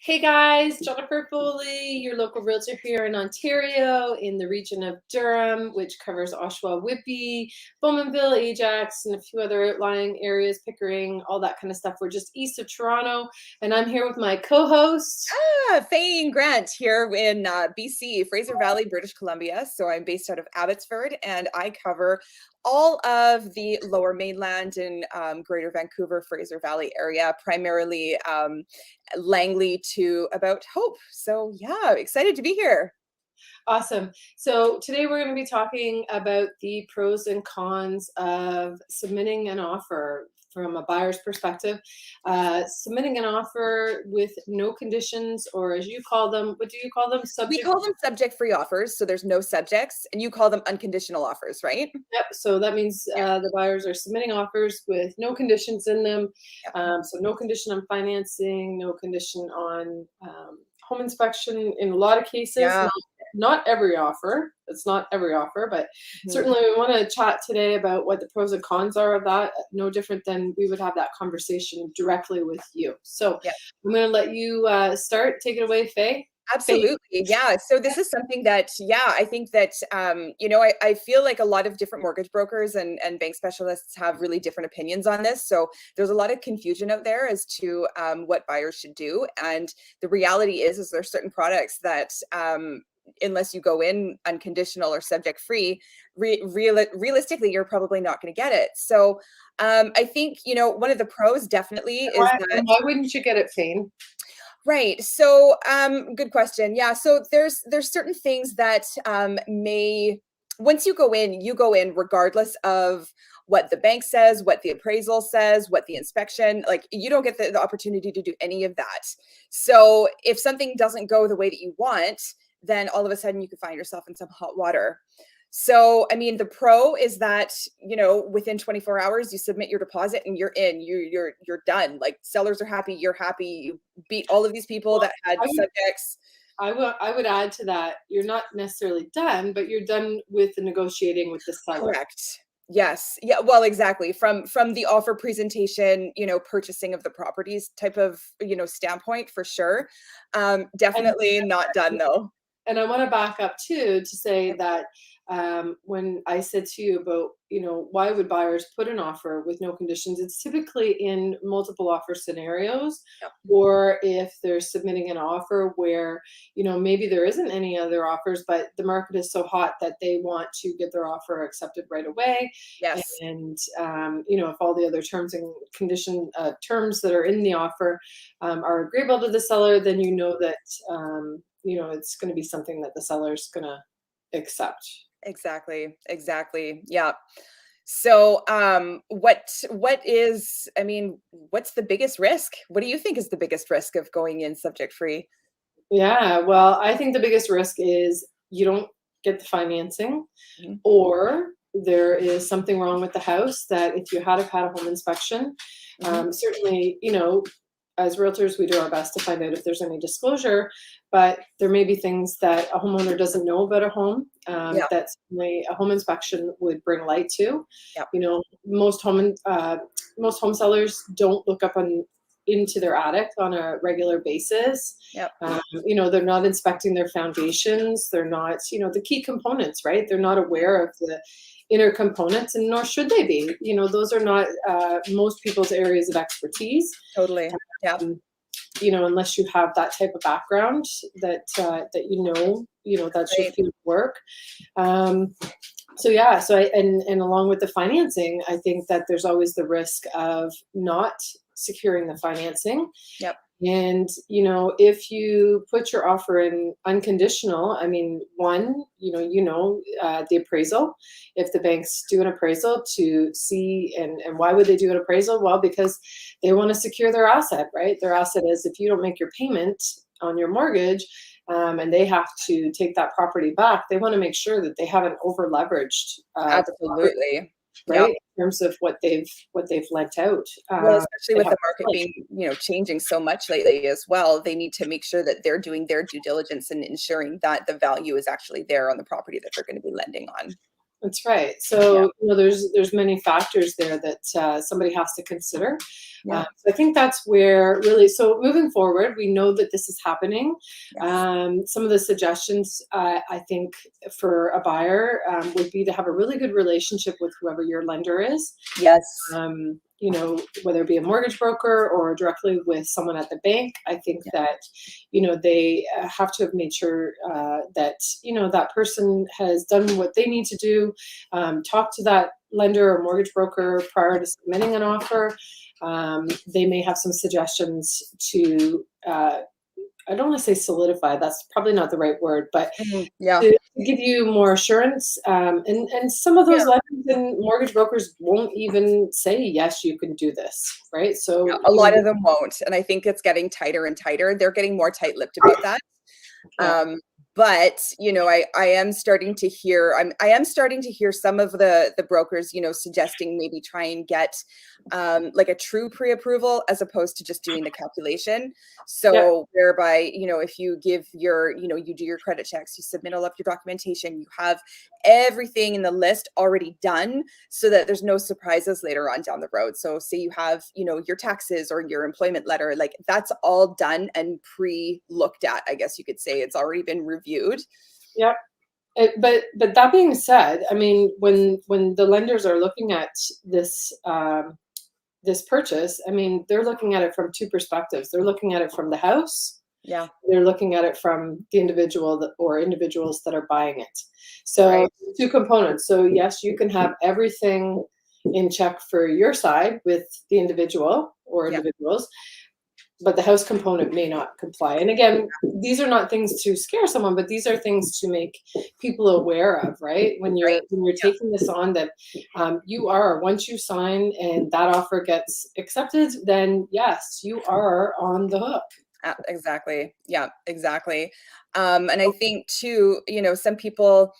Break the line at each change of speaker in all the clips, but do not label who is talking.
Hey guys, Jennifer Foley, your local realtor here in Ontario in the region of Durham, which covers Oshawa, Whitby, Bowmanville, Ajax, and a few other outlying areas, Pickering, all that kind of stuff. We're just east of Toronto, and I'm here with my co-host.
Fane Grant here in BC, Fraser Valley, British Columbia. So I'm based out of Abbotsford, and I cover all of the Lower Mainland and Greater Vancouver, Fraser Valley area, primarily Langley to about Hope. So yeah, excited to be here.
Awesome. So today we're going to be talking about the pros and cons of submitting an offer from a buyer's perspective. Submitting an offer with no conditions, or as you call them, what do you call them?
We
Subject.
call them subject-free offers, so there's no subjects, and you call them unconditional offers, right?
Yep. So that means the buyers are submitting offers with no conditions in them.
Yep.
So no condition on financing, no condition on home inspection in a lot of cases.
Yeah.
Not every offer. It's not every offer, but
Mhm.
certainly we want to chat today about what the pros and cons are of that. No different than we would have that conversation directly with you. So
Yeah.
I'm going to let you start. Take it away, Faye. Faye.
Absolutely. Yeah. So this is something that, yeah, I think that, I feel like a lot of different mortgage brokers and bank specialists have really different opinions on this. So there's a lot of confusion out there as to what buyers should do. And the reality is there's certain products that, unless you go in unconditional or subject free, realistically, you're probably not going to get it. So I think, one of the pros definitely is that.
Why wouldn't you get it, Faye?
Right. So, good question. Yeah. So there's certain things that may once you go in regardless of what the bank says, what the appraisal says, what the inspection, like you don't get the opportunity to do any of that. So if something doesn't go the way that you want, then all of a sudden you could find yourself in some hot water. So, I mean, the pro is that, within 24 hours you submit your deposit and you're in, you're done. Like sellers are happy, you're happy. You beat all of these people
Well,
that had
I would
subjects.
I would add to that, you're not necessarily done, but you're done with the negotiating with the seller.
Correct. Yes. Yeah, well, exactly. From the offer presentation, purchasing of the properties type of, standpoint for sure.
And
Definitely not done though.
and I want to back up too to say that when I said to you about, why would buyers put an offer with no conditions? It's typically in multiple offer scenarios,
Yep.
or if they're submitting an offer where, maybe there isn't any other offers, but the market is so hot that they want to get their offer accepted right away.
Yes.
And, if all the other terms and condition terms that are in the offer are agreeable to the seller, then you know that, it's going to be something that the seller's going to accept.
Exactly. Exactly. Yeah. So, what's the biggest risk? What do you think is the biggest risk of going in subject free?
Yeah, well, I think the biggest risk is you don't get the financing,
Mhm.
or there is something wrong with the house that if you have had a home inspection,
Mhm.
certainly, as realtors, we do our best to find out if there's any disclosure, but there may be things that a homeowner doesn't know about a home
Yeah.
that certainly a home inspection would bring light to.
Yep.
Most home sellers don't look up into their attic on a regular basis.
Yep.
They're not inspecting their foundations. They're not, the key components, right? They're not aware of the inner components, and nor should they be. Those are not most people's areas of expertise.
Totally. Yeah.
Um, unless you have that type of background that that's your
Right.
field work. Um, so yeah, and along with the financing, I think that there's always the risk of not securing the financing.
Yep.
And, if you put your offer in unconditional, I mean, one, the appraisal, if the banks do an appraisal to see, and why would they do an appraisal? Well, because they want to secure their asset, right? Their asset is if you don't make your payment on your mortgage, and they have to take that property back, they want to make sure that they haven't over leveraged the property,
Absolutely.
right?
Yep.
In terms of what they've lent out.
Well, especially
They
with
have
the market being, changing so much lately as well, they need to make sure that they're doing their due diligence and ensuring that the value is actually there on the property that they're going to be lending on.
That's right.
Yeah.
So, there's many factors there that somebody has to consider.
Yeah.
So I think that's where really. So moving forward, we know that this is happening.
Yes.
Some of the suggestions I think for a buyer would be to have a really good relationship with whoever your lender is.
Yes.
Whether it be a mortgage broker or directly with someone at the bank, I think
Yeah.
that, they have to have made sure that, that person has done what they need to do. Talk to that lender or mortgage broker prior to submitting an offer. They may have some suggestions to, I don't want to say solidify, that's probably not the right word, but
Mhm. Yeah.
to give you more assurance. And some of those
Yeah.
lenders and mortgage brokers won't even say, yes, you can do this, right?
Yeah.
So,
A lot of them won't. And I think it's getting tighter and tighter. They're getting more tight-lipped about that.
yeah,
But I am starting to hear I am starting to hear some of the brokers, suggesting maybe try and get like a true pre-approval as opposed to just doing the calculation.
yeah,
So whereby, if you give you do your credit checks, you submit all of your documentation, you have everything in the list already done so that there's no surprises later on down the road. So say you have, your taxes or your employment letter, like that's all done and pre-looked at, I guess you could say. It's already been reviewed.
yeah. But that being said, I mean, when the lenders are looking at this purchase, I mean, they're looking at it from two perspectives. They're looking at it from the house.
Yeah.
They're looking at it from the individual or individuals that are buying it. So
Right.
two components. So yes, you can have everything in check for your side with the individual or
Yeah.
individuals, but the house component may not comply. And again, these are not things to scare someone, but these are things to make people aware of, right? When you're
Right.
taking this on, that you are, once you sign and that offer gets accepted, then yes, you are on the hook.
Exactly. Yeah, exactly. And I think too, some people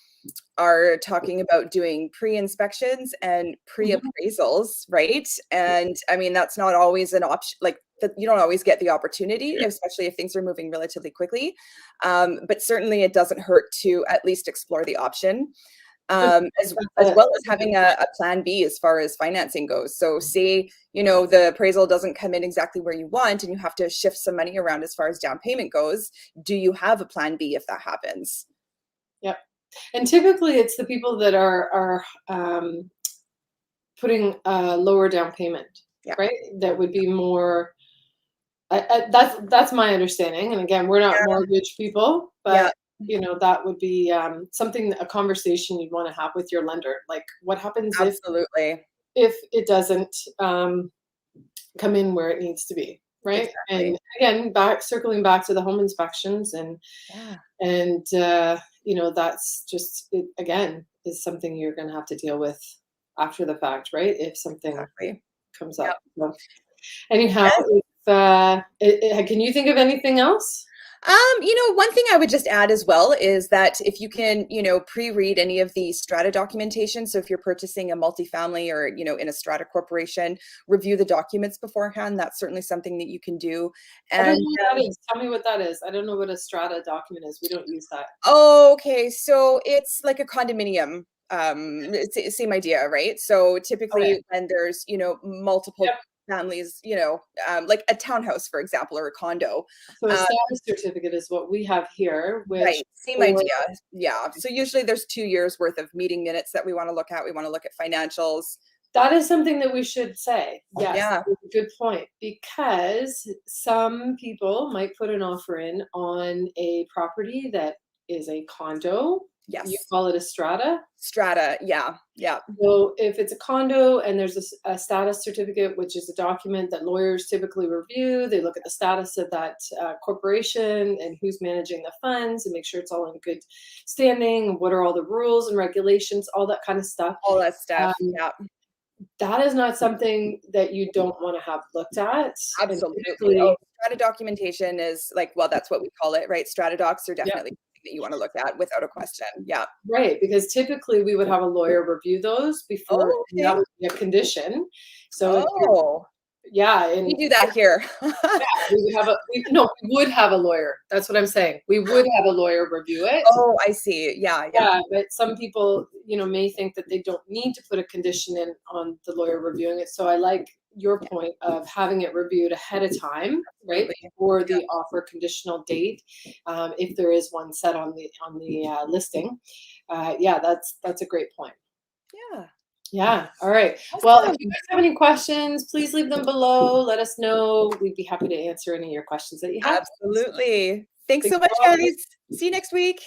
are talking about doing pre-inspections and
Mhm.
pre-appraisals, right? And I mean, that's not always an option. Like that, you don't always get the opportunity, especially if things are moving relatively quickly. But certainly, it doesn't hurt to at least explore the option.
Good.
As well as having a plan B as far as financing goes. So say, the appraisal doesn't come in exactly where you want and you have to shift some money around as far as down payment goes. Do you have a plan B if that happens?
Yep. And typically, it's the people that are putting a lower down payment,
Yeah.
right? That would be more. That's my understanding. And again, we're not
Yeah.
mortgage people,
Yeah.
but that would be something, a conversation you'd want to have with your lender. Like, what happens
Absolutely.
if it doesn't come in where it needs to be, right?
Exactly.
And again, circling back to the home inspections
Yeah.
and that's just it, again, is something you're going to have to deal with after the fact, right? If something
Exactly.
comes
Yep.
up. So, anyhow, if, can you think of anything else?
One thing I would just add as well is that if you can, pre-read any of the strata documentation. So if you're purchasing a multifamily or, in a strata corporation, review the documents beforehand. That's certainly something that you can do.
I don't
And
know what that is. Tell me what that is. I don't know what a strata document is. We don't use that.
okay, so it's like a condominium. It's same idea, right? So
Okay.
typically when there's, multiple
Yep.
families, like a townhouse, for example, or a condo.
So a
uh,
status certificate is what we have here, which
Right, same
for
idea. Yeah. So usually there's 2 years worth of meeting minutes that we wanna look at. We wanna look at financials.
that is something that we should say. Yes,
Yeah.
that's a good point, because some people might put an offer in on a property that is a condo. You
Yes.
call it a strata.
Strata. Yeah. Yeah.
So if it's a condo and there's a status certificate, which is a document that lawyers typically review, they look at the status of that corporation and who's managing the funds and make sure it's all in good standing. What are all the rules and regulations, all that kind of stuff.
All that stuff.
Um,
Yeah.
that is not something that you don't want to have looked at. And
Absolutely. Oh,
typically,
strata documentation is like, well, that's what we call it, right? Strata docs are
yeah,
definitely something that you wanna look at without a question. Yeah.
right. Because typically we would have a lawyer review those before,
Oh,
and that
okay.
would be a condition. So if you're
Oh.
Yeah, and
We do that here.
we would have a lawyer. That's what I'm saying. We would have a lawyer review it.
Oh, I see. Yeah, yeah.
Yeah, but some people, may think that they don't need to put a condition in on the lawyer reviewing it. So I like your
Yeah.
point of having it reviewed ahead of time, right?
Absolutely.
Before the offer conditional date, if there is one set on the listing. Yeah, that's a great point.
Yeah.
Yeah. All right. Well, if
Awesome.
you guys have any questions, please leave them below. Let us know. We'd be happy to answer any of your questions that you have.
Absolutely. Thanks
Thanks
so much,
a lot.
guys. See you next week.